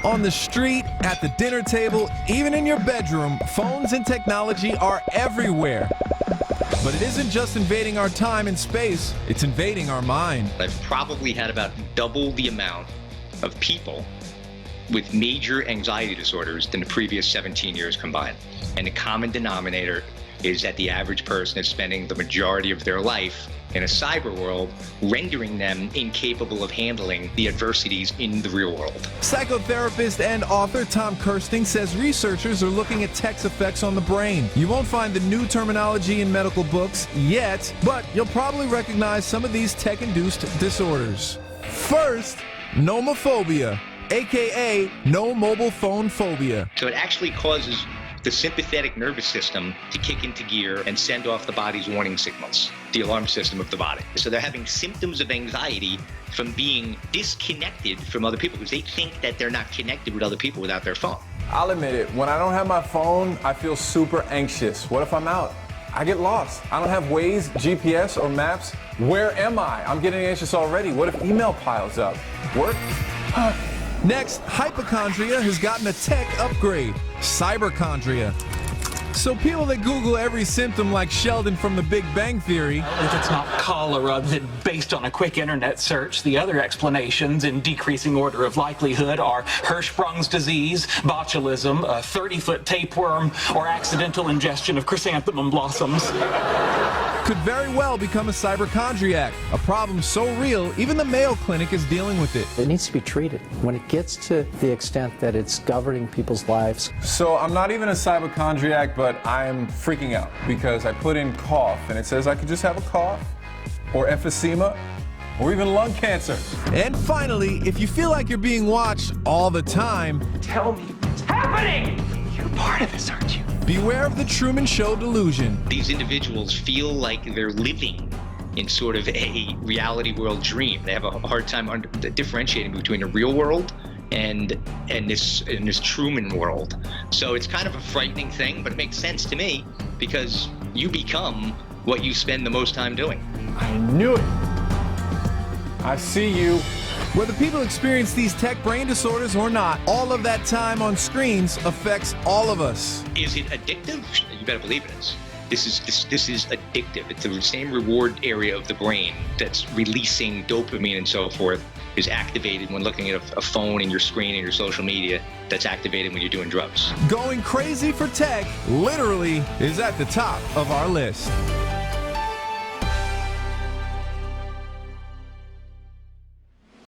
On the street, at the dinner table, even in your bedroom, phones and technology are everywhere. But it isn't just invading our time and space, it's invading our mind. I've probably had about double the amount of people with major anxiety disorders than the previous 17 years combined. And the common denominator is that the average person is spending the majority of their life in a cyber world, rendering them incapable of handling the adversities in the real world. Psychotherapist and author Tom Kersting says researchers are looking at tech's effects on the brain. You won't find the new terminology in medical books yet, but you'll probably recognize some of these tech-induced disorders. First, nomophobia, aka no mobile phone phobia. So it actually causes the sympathetic nervous system to kick into gear and send off the body's warning signals, the alarm system of the body. So they're having symptoms of anxiety from being disconnected from other people because they think that they're not connected with other people without their phone. I'll admit it, when I don't have my phone, I feel super anxious. What if I'm out? I get lost. I don't have Waze, GPS, or maps. Where am I? I'm getting anxious already. What if email piles up? Work? Next, hypochondria has gotten a tech upgrade, Cyberchondria. So people that Google every symptom like Sheldon from The Big Bang Theory. If it's not cholera, then based on a quick internet search, the other explanations in decreasing order of likelihood are Hirschsprung's disease, botulism, a 30-foot tapeworm, or accidental ingestion of chrysanthemum blossoms. Could very well become a cyberchondriac, a problem so real, even the Mayo Clinic is dealing with it. It needs to be treated. When it gets to the extent that it's governing people's lives. So I'm not even a cyberchondriac, but I'm freaking out because I put in cough and it says I could just have a cough or emphysema or even lung cancer. And finally, if you feel like you're being watched all the time, Tell me what's happening! You're part of this, aren't you? beware of the Truman Show delusion. These individuals feel like they're living in sort of a reality world dream. They have a hard time differentiating between the real world and this Truman world. So it's kind of a frightening thing, but it makes sense to me because you become what you spend the most time doing. I knew it. I see you. Whether people experience these tech brain disorders or not, all of that time on screens affects all of us. Is it addictive? You better believe it is. This is addictive. It's the same reward area of the brain that's releasing dopamine and so forth is activated when looking at a phone and your screen and your social media that's activated when you're doing drugs. Going crazy for tech literally is at the top of our list.